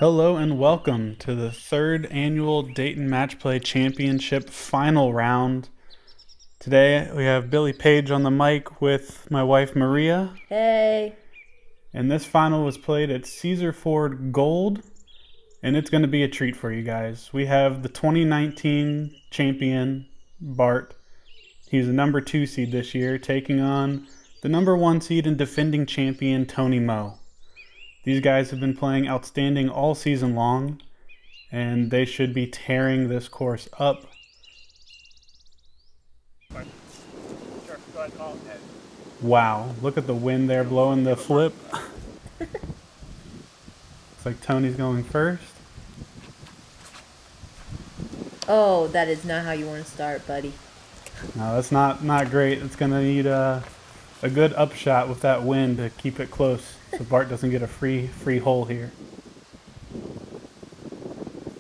Hello and welcome to the third annual Dayton Match Play Championship final round. Today we have Billy Page on the mic with my wife Maria. Hey. And this final was played at Caesar Ford Gold, and it's going to be a treat for you guys. We have the 2019 champion, Bart. He's the number 2 seed this year, taking on the number 1 seed and defending champion, Tony Moe. These guys have been playing outstanding all season long, and they should be tearing this course up. Wow, look at the wind there blowing the flip. Looks like Tony's going first. Oh, that is not how you want to start, buddy. No, that's not great. It's going to need a good upshot with that wind to keep it close, so Bart doesn't get a free hole here.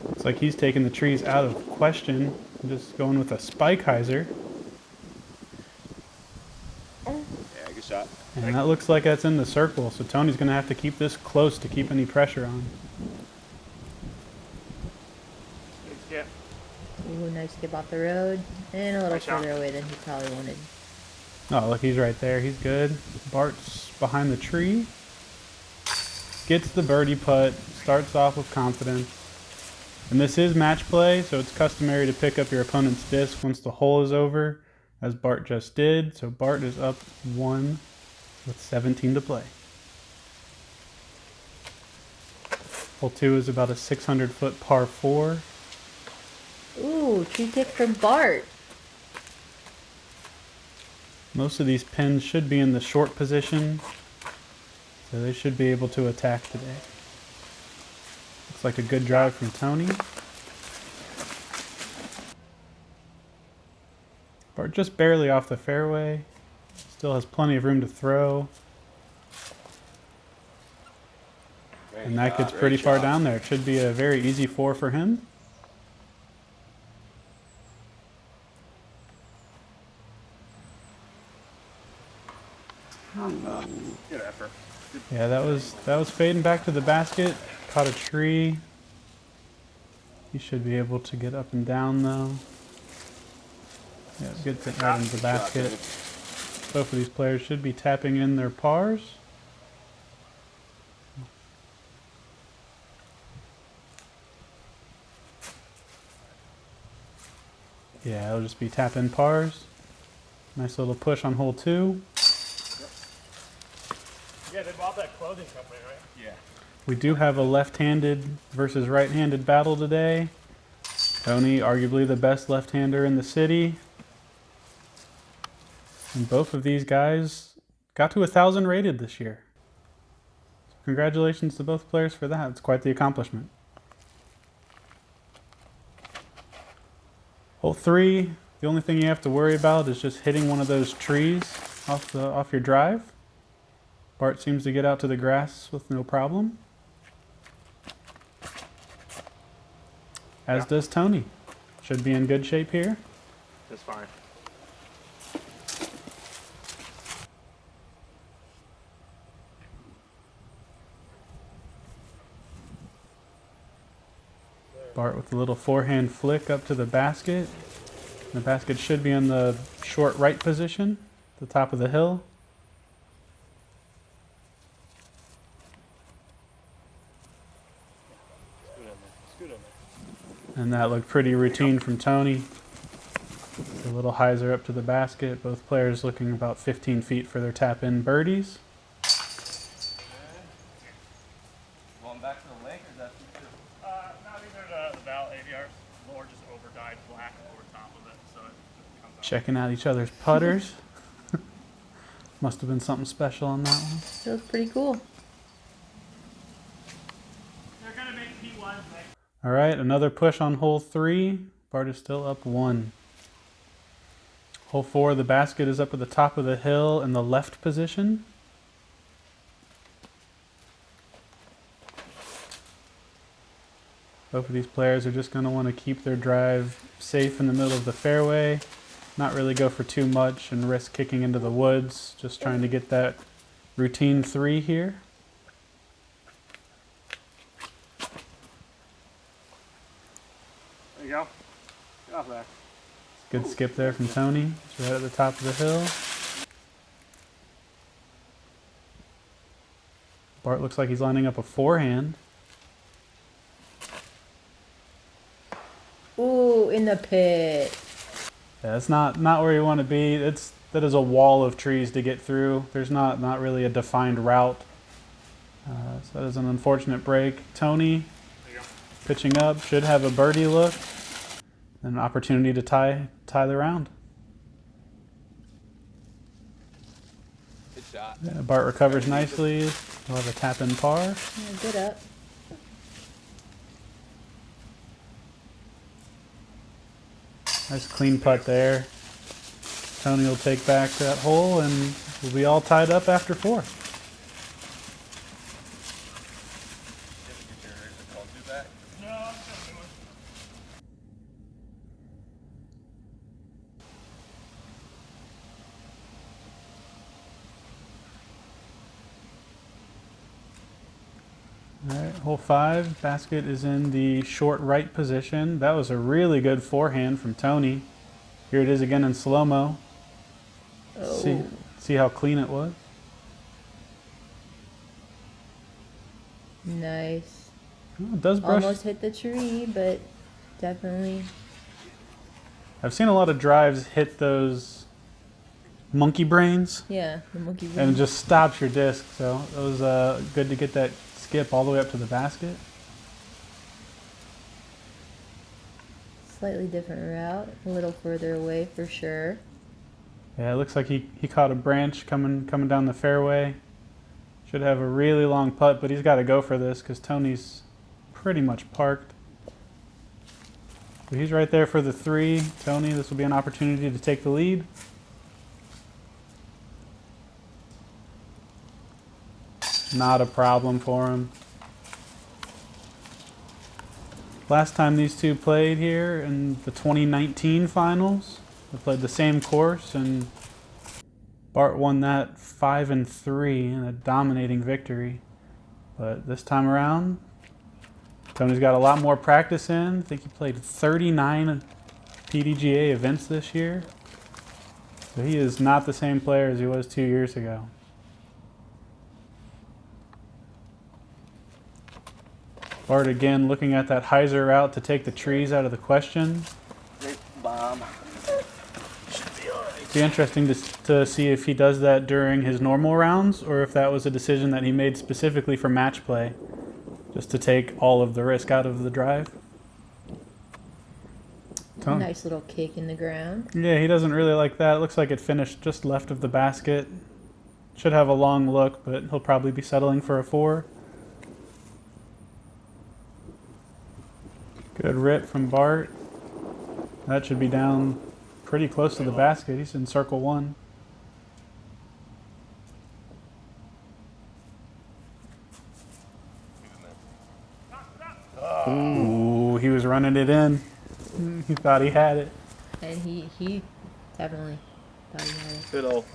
Looks like he's taking the trees out of question, just going with a spike hyzer. Yeah, good shot. And that looks like that's in the circle, so Tony's going to have to keep this close to keep any pressure on. Yeah. Ooh, nice skip off the road. And a little further away than he probably wanted. Oh, look, he's right there. He's good. Bart's behind the tree. Gets the birdie putt. Starts off with confidence. And this is match play, so it's customary to pick up your opponent's disc once the hole is over, as Bart just did. So Bart is up 1 with 17 to play. Hole 2 is about a 600-foot par 4. Ooh, tree kick from Bart. Most of these pins should be in the short position, so they should be able to attack today. Looks like a good drive from Tony. Bart just barely off the fairway. Still has plenty of room to throw. And that gets pretty far down there. It should be a very easy 4 for him. Good effort. Yeah, that was fading back to the basket. Caught a tree. He should be able to get up and down though. Yeah, good to add into the basket. Both of these players should be tapping in their pars. Yeah, it'll just be tap in pars. Nice little push on hole 2. Yeah, they bought that clothing company, right? Yeah. We do have a left-handed versus right-handed battle today. Tony, arguably the best left-hander in the city. And both of these guys got to 1,000 rated this year. So congratulations to both players for that. It's quite the accomplishment. Hole 3, the only thing you have to worry about is just hitting one of those trees off your drive. Bart seems to get out to the grass with no problem. As does Tony. Should be in good shape here. That's fine. Bart with a little forehand flick up to the basket. The basket should be in the short right position, the top of the hill. And that looked pretty routine from Tony. A little hyzer up to the basket. Both players looking about 15 feet for their tap-in birdies. Going back to the lake, or is that too soon? Not either the Val ADRs. Lord just overdyed black over top of it, so it just comes out. Checking out each other's putters. Must have been something special on that one. That was pretty cool. They're gonna make P1 next. All right, another push on hole 3. Bart is still up 1. Hole 4, the basket is up at the top of the hill in the left position. Both of these players are just going to want to keep their drive safe in the middle of the fairway, not really go for too much and risk kicking into the woods, just trying to get that routine 3 here. go. Get off there. Good skip there from Tony. It's right at the top of the hill. Bart looks like he's lining up a forehand. Ooh, in the pit. Yeah, it's not where you want to be. That is a wall of trees to get through. There's not really a defined route. So that is an unfortunate break. Tony pitching up, should have a birdie look. And an opportunity to tie the round. Good shot. Yeah, Bart recovers nicely. We'll have a tap in par. Yeah, good up. Nice clean putt there. Tony will take back that hole and we'll be all tied up after 4. No, I'm still doing. All right, hole 5. Basket is in the short right position. That was a really good forehand from Tony. Here it is again in slow-mo. Oh. See how clean it was? Nice. Oh, it does brush. Almost hit the tree, but definitely. I've seen a lot of drives hit those monkey brains Yeah, the monkey and ring. it just stops your disc. So it was good to get that skip all the way up to the basket. Slightly different route, a little further away for sure. Yeah, it looks like he caught a branch coming down the fairway. Should have a really long putt, but he's got to go for this because Tony's pretty much parked. So he's right there for the 3. Tony, this will be an opportunity to take the lead. Not a problem for him. Last time these two played here in the 2019 finals, they played the same course and Bart won that 5-3 in a dominating victory. But this time around, Tony's got a lot more practice in. I think he played 39 PDGA events this year. So he is not the same player as he was 2 years ago. Bart again looking at that hyzer route to take the trees out of the question. Great bomb. It'd be interesting to see if he does that during his normal rounds or if that was a decision that he made specifically for match play, just to take all of the risk out of the drive. Tony. Nice little kick in the ground. Yeah, he doesn't really like that. It looks like it finished just left of the basket. Should have a long look, but he'll probably be settling for a 4. Good rip from Bart. That should be down pretty close to the basket. He's in circle 1. Ooh, he was running it in. He thought he had it. And he definitely thought he had it. Good old.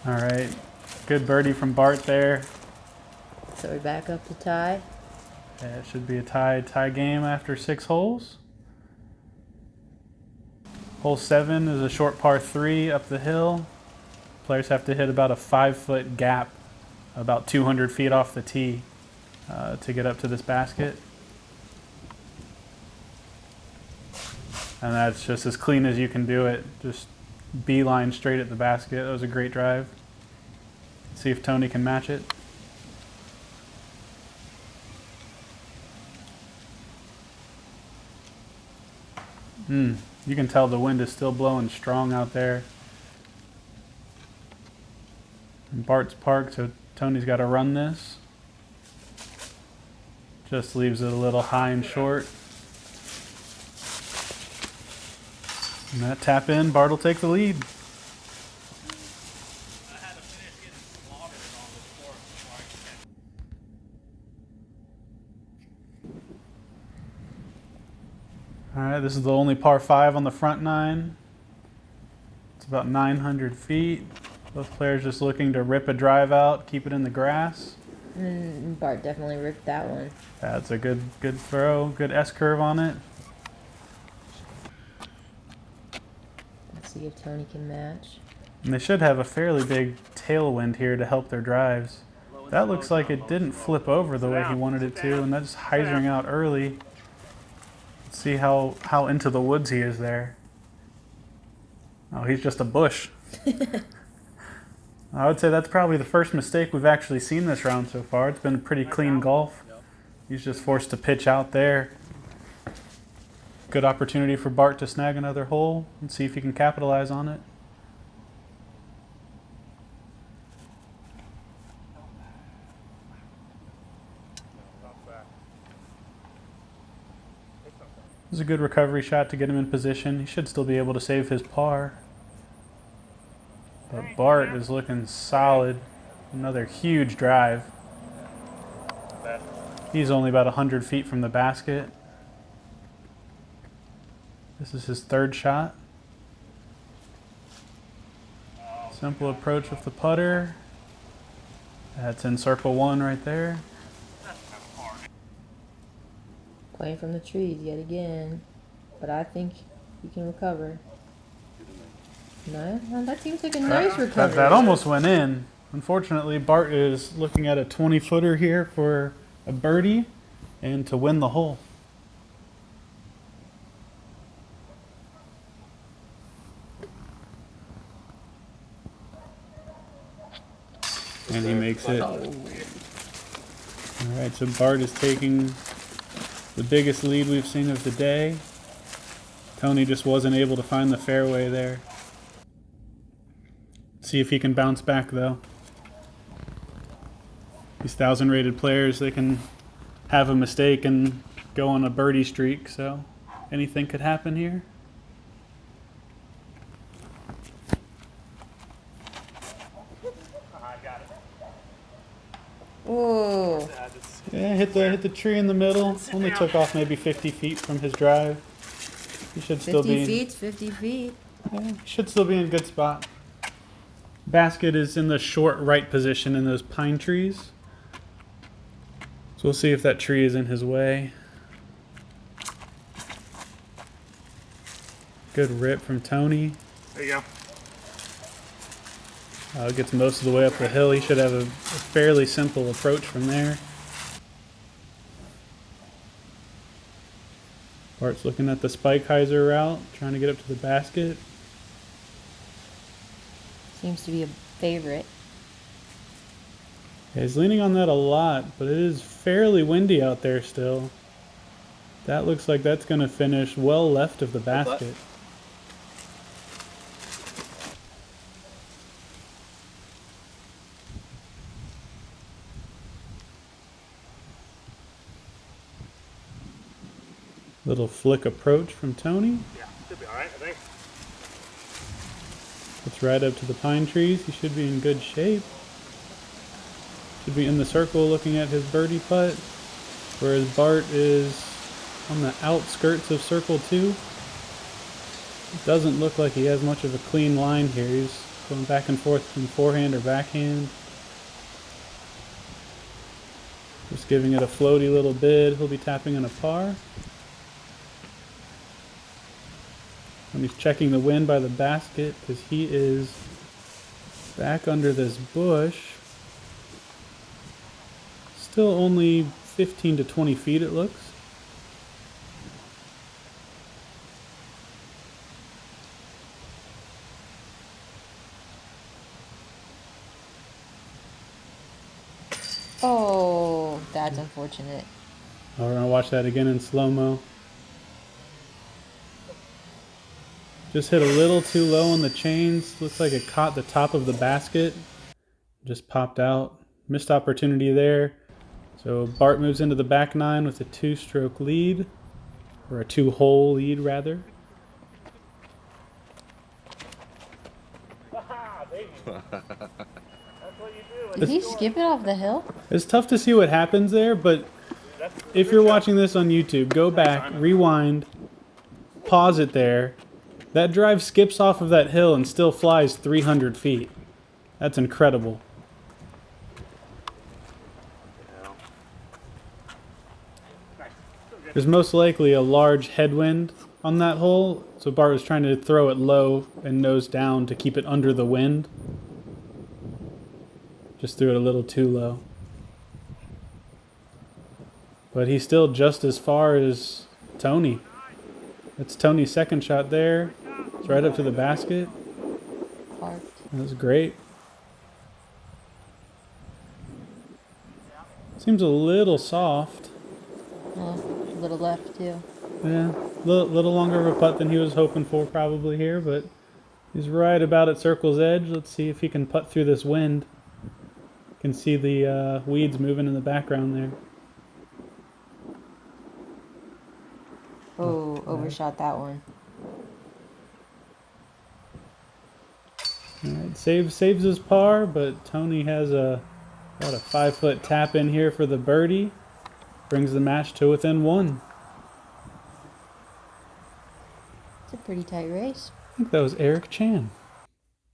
All right. Good birdie from Bart there. So we're back up to tie. Yeah, it should be a tie game after 6 holes. Hole 7 is a short par 3 up the hill. Players have to hit about a 5-foot gap, about 200 feet off the tee, to get up to this basket. And that's just as clean as you can do it. Just beeline straight at the basket. That was a great drive. See if Tony can match it. You can tell the wind is still blowing strong out there. And Bart's parked, so Tony's got to run this. Just leaves it a little high and short. And that tap in, Bart will take the lead. I had to finish getting slaughtered on this course before I could All right, this is the only par 5 on the front 9. It's about 900 feet. Both players just looking to rip a drive out, keep it in the grass. And Bart definitely ripped that one. That's a good throw. Good S-curve on it. Let's see if Tony can match. And they should have a fairly big tailwind here to help their drives. That looks like it didn't flip over the way he wanted it to, and that's hyzering out early. Let's see how into the woods he is there. Oh, he's just a bush. I would say that's probably the first mistake we've actually seen this round so far. It's been a pretty clean golf. He's just forced to pitch out there. Good opportunity for Bart to snag another hole and see if he can capitalize on it. This is a good recovery shot to get him in position. He should still be able to save his par. But Bart is looking solid. Another huge drive. He's only about 100 feet from the basket. This is his third shot. Simple approach with the putter. That's in circle one right there. Playing from the trees yet again. But I think he can recover. No, that seems like a nice recovery. That almost went in. Unfortunately, Bart is looking at a 20-footer here for a birdie and to win the hole. And he makes it. All right, so Bart is taking the biggest lead we've seen of the day. Tony just wasn't able to find the fairway there. See if he can bounce back, though. These 1,000-rated players, they can have a mistake and go on a birdie streak, so anything could happen here. Ooh. Yeah, hit the tree in the middle. Only took off maybe 50 feet from his drive. He should still 50 be. 50 feet. Yeah, he should still be in a good spot. Basket is in the short right position in those pine trees. So we'll see if that tree is in his way. Good rip from Tony. There you go. Gets most of the way up the hill. He should have a fairly simple approach from there. Bart's looking at the spike hyzer route, trying to get up to the basket. Seems to be a favorite. Yeah, he's leaning on that a lot, but it is fairly windy out there still. That looks like that's going to finish well left of the basket. Little flick approach from Tony. Yeah, should be alright, I think. It's right up to the pine trees. He should be in good shape. Should be in the circle looking at his birdie putt. Whereas Bart is on the outskirts of circle two. It doesn't look like he has much of a clean line here. He's going back and forth from forehand or backhand. Just giving it a floaty little bid. He'll be tapping in a par. And he's checking the wind by the basket because he is back under this bush. Still only 15 to 20 feet, it looks. Oh, that's unfortunate. Oh, we're going to watch that again in slow-mo. Just hit a little too low on the chains. Looks like it caught the top of the basket. Just popped out. Missed opportunity there. So Bart moves into the back nine with a 2-stroke lead. Or a 2-hole lead, rather. Did he skip it off the hill? It's tough to see what happens there, but if you're watching this on YouTube, go back, rewind, pause it there. That drive skips off of that hill and still flies 300 feet. That's incredible. There's most likely a large headwind on that hole, so Bart was trying to throw it low and nose down to keep it under the wind. Just threw it a little too low. But he's still just as far as Tony. That's Tony's second shot there. It's right up to the basket. Parked. That was great. Seems a little soft. Oh, a little left too. Yeah, a little longer of a putt than he was hoping for probably here, but he's right about at circle's edge. Let's see if he can putt through this wind. You can see the weeds moving in the background there. Oh, overshot that one. All right, saves his par, but Tony has about a 5-foot tap in here for the birdie. Brings the match to within 1. It's a pretty tight race. I think that was Eric Chan.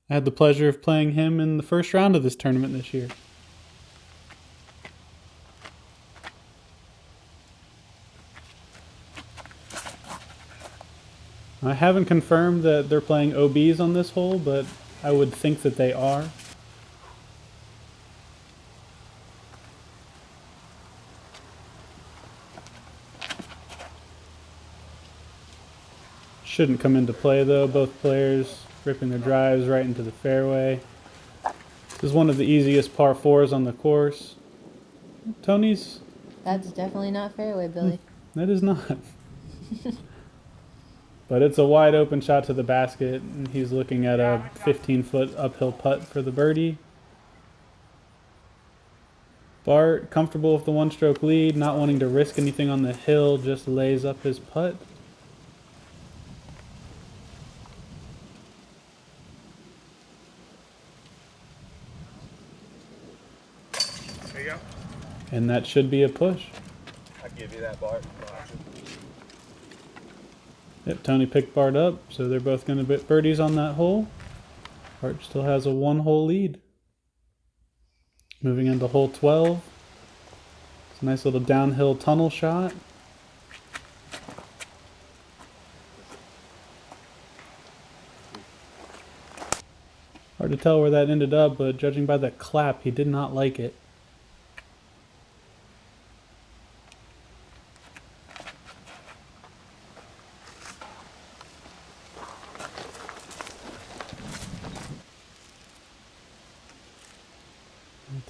I had the pleasure of playing him in the first round of this tournament this year. I haven't confirmed that they're playing OBs on this hole, but I would think that they are. Shouldn't come into play though, both players ripping their drives right into the fairway. This is one of the easiest par 4s on the course. Tony's... That's definitely not fairway, Billy. That is not. But it's a wide open shot to the basket, and he's looking at a 15-foot uphill putt for the birdie. Bart, comfortable with the 1-stroke lead, not wanting to risk anything on the hill, just lays up his putt. There you go. And that should be a push. I'll give you that, Bart. Yep, Tony picked Bart up, so they're both going to bet birdies on that hole. Bart still has a 1-hole lead. Moving into hole 12. It's a nice little downhill tunnel shot. Hard to tell where that ended up, but judging by the clap, he did not like it.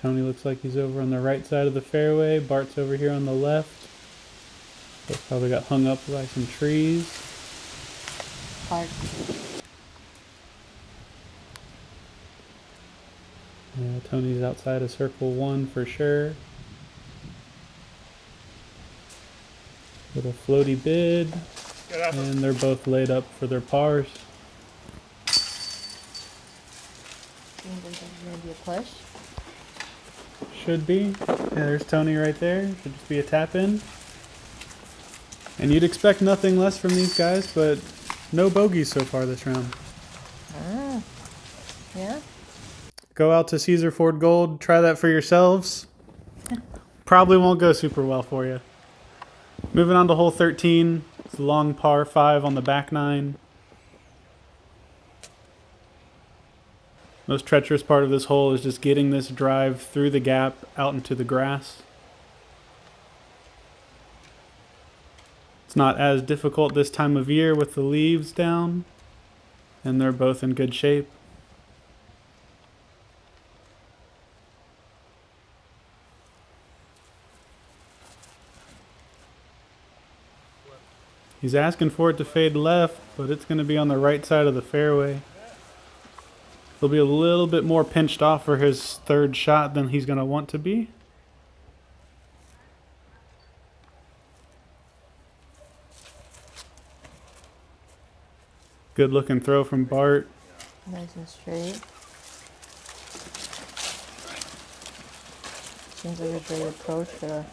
Tony looks like he's over on the right side of the fairway. Bart's over here on the left. Both probably got hung up by some trees. Parked. Yeah, Tony's outside of circle 1 for sure. Little floaty bid. And they're both laid up for their pars. Seems like there's going to be a push. Should be. Yeah, there's Tony right there. Should just be a tap in. And you'd expect nothing less from these guys, but no bogeys so far this round. Ah. Yeah? Go out to Caesar Ford Gold. Try that for yourselves. Probably won't go super well for you. Moving on to hole 13. It's a long par 5 on the back 9. Most treacherous part of this hole is just getting this drive through the gap out into the grass. It's not as difficult this time of year with the leaves down, and they're both in good shape. He's asking for it to fade left, but it's going to be on the right side of the fairway. He'll be a little bit more pinched off for his third shot than he's going to want to be. Good looking throw from Bart. Nice and straight. Seems like a great approach there.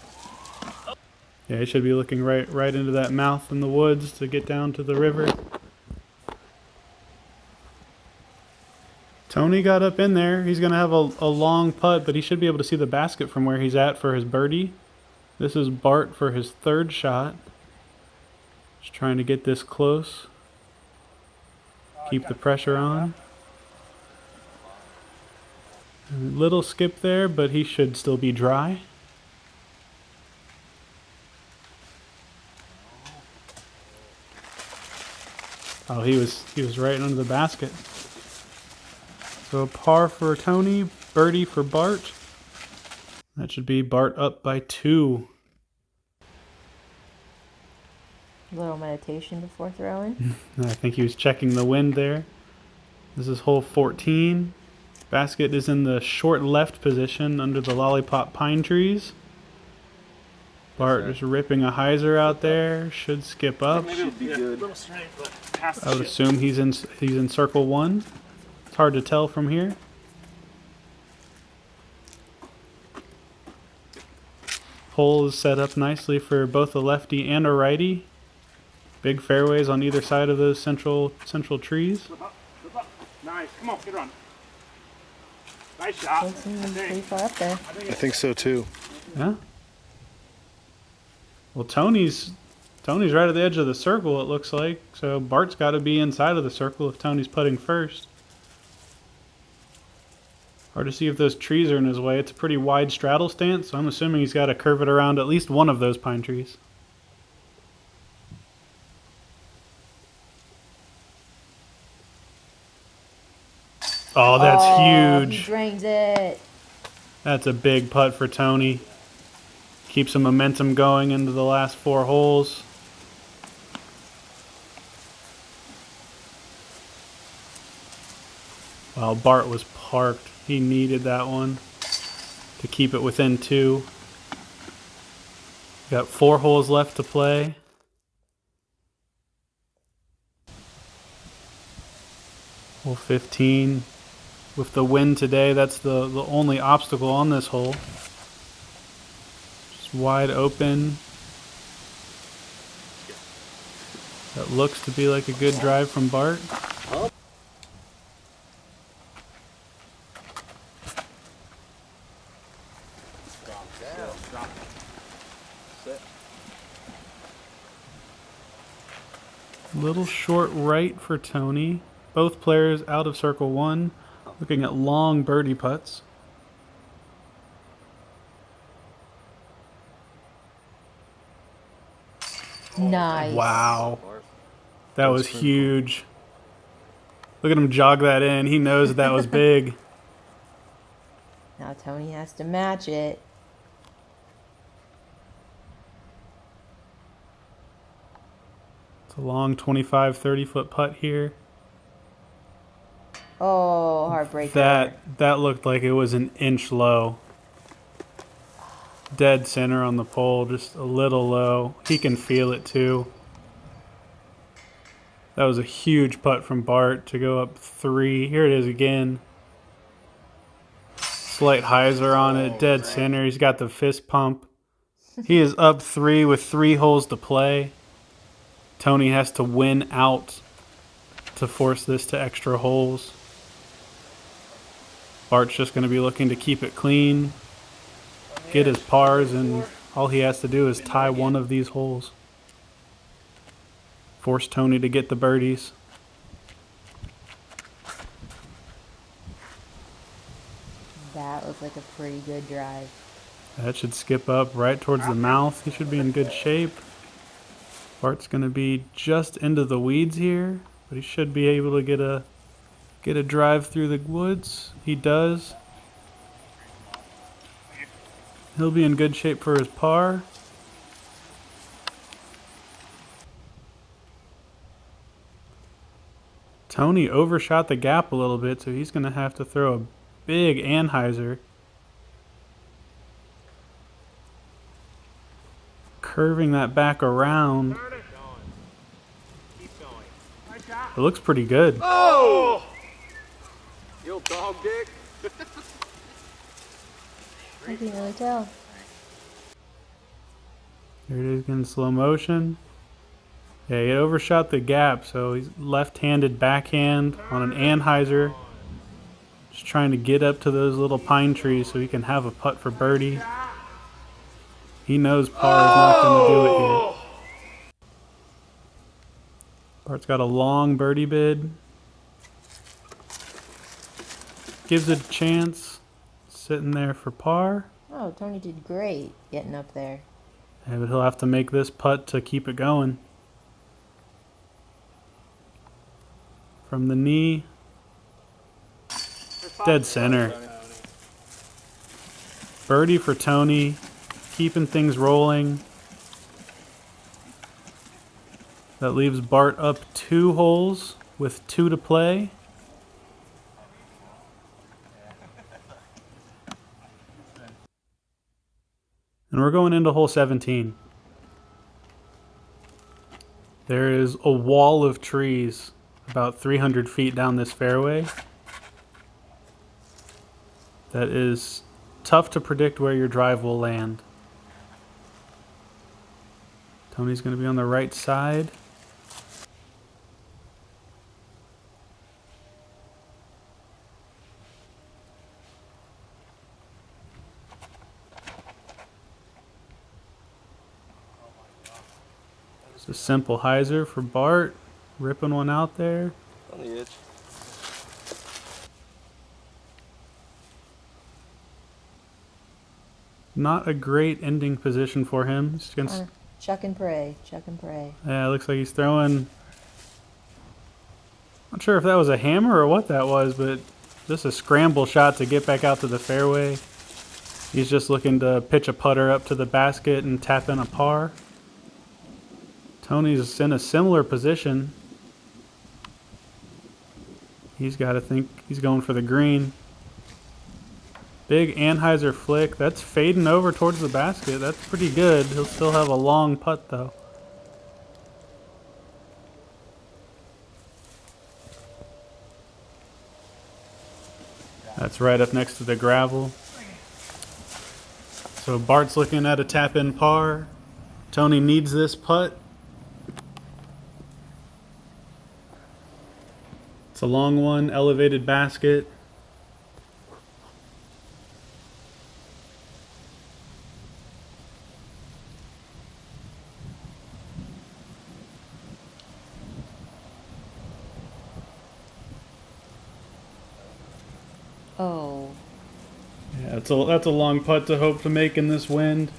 Yeah, he should be looking right into that mouth in the woods to get down to the river. Tony got up in there. He's going to have a long putt, but he should be able to see the basket from where he's at for his birdie. This is Bart for his third shot. Just trying to get this close. Keep the pressure on. A little skip there, but he should still be dry. Oh, he was right under the basket. So a par for Tony, birdie for Bart. That should be Bart up by 2. A little meditation before throwing. I think he was checking the wind there. This is hole 14. Basket is in the short left position under the lollipop pine trees. Bart is ripping a hyzer out there. Should skip up. Should be good. Little straight, but past the I would chip. assume he's in circle 1. It's hard to tell from here. Hole is set up nicely for both a lefty and a righty. Big fairways on either side of those central trees. Flip up, flip up. Nice. Come on, get run. Nice shot. Takes him pretty far up there. I think so too. Yeah. Well, Tony's right at the edge of the circle, it looks like. So Bart's got to be inside of the circle if Tony's putting first. Hard to see if those trees are in his way. It's a pretty wide straddle stance, so I'm assuming he's got to curve it around at least one of those pine trees. Oh, that's He huge. drains it. That's a big putt for Tony. Keeps some momentum going into the last 4 holes. Well, Bart was parked. He needed that one to keep it within 2. Got 4 holes left to play. Hole 15. With the wind today, that's the only obstacle on this hole. Just wide open. That looks to be like a good drive from Bart. Little short right for Tony. Both players out of circle 1, looking at long birdie putts. Nice. Wow. That was huge. Look at him jog that in. He knows that was big. Now Tony has to match it. It's a long 25, 30-foot putt here. Oh, heartbreaker. That looked like it was an inch low. Dead center on the pole, just a little low. He can feel it too. That was a huge putt from Bart to go up 3. Here it is again. Slight hyzer on it, dead center. He's got the fist pump. He is up 3 with 3 holes to play. Tony has to win out to force this to extra holes. Bart's just going to be looking to keep it clean, get his pars, and all he has to do is tie one of these holes. Force Tony to get the birdies. That looked like a pretty good drive. That should skip up right towards the mouth. He should be in good shape. Bart's going to be just into the weeds here, but he should be able to get a drive through the woods. He does. He'll be in good shape for his par. Tony overshot the gap a little bit, so he's going to have to throw a big anhyzer. Curving that back around. It looks pretty good. Oh! You old dog dick. I can't really tell. There it is again in slow motion. Yeah, he overshot the gap, so he's left-handed backhand on an anhyzer. Just trying to get up to those little pine trees so he can have a putt for birdie. He knows par is not going to do it here. Bart's got a long birdie bid. Gives it a chance. Sitting there for par. Oh, Tony did great getting up there. Yeah, but he'll have to make this putt to keep it going. From the knee. Dead center. Birdie for Tony. Keeping things rolling. That leaves Bart up 2 holes with 2 to play. And we're going into hole 17. There is a wall of trees about 300 feet down this fairway. That is tough to predict where your drive will land. Tony's going to be on the right side. It's a simple hyzer for Bart. Ripping one out there. On the edge. Not a great ending position for him. He's gonna Chuck and pray. Chuck and pray. Yeah, it looks like he's throwing... Not sure if that was a hammer or what that was, but just a scramble shot to get back out to the fairway. He's just looking to pitch a putter up to the basket and tap in a par. Tony's in a similar position. He's got to think he's going for the green. Big Anheuser flick. That's fading over towards the basket. That's pretty good. He'll still have a long putt, though. That's right up next to the gravel. So Bart's looking at a tap-in par. Tony needs this putt. It's a long one, elevated basket. Oh. Yeah, that's a long putt to hope to make in this wind.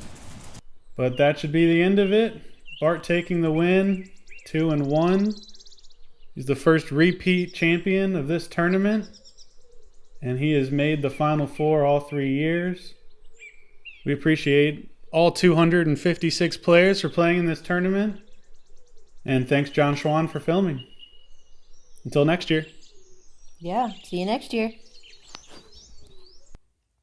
But that should be the end of it. Bart taking the win, 2-1. He's the first repeat champion of this tournament. And he has made the Final Four all 3 years. We appreciate all 256 players for playing in this tournament. And thanks John Schwan for filming. Until next year. Yeah. See you next year.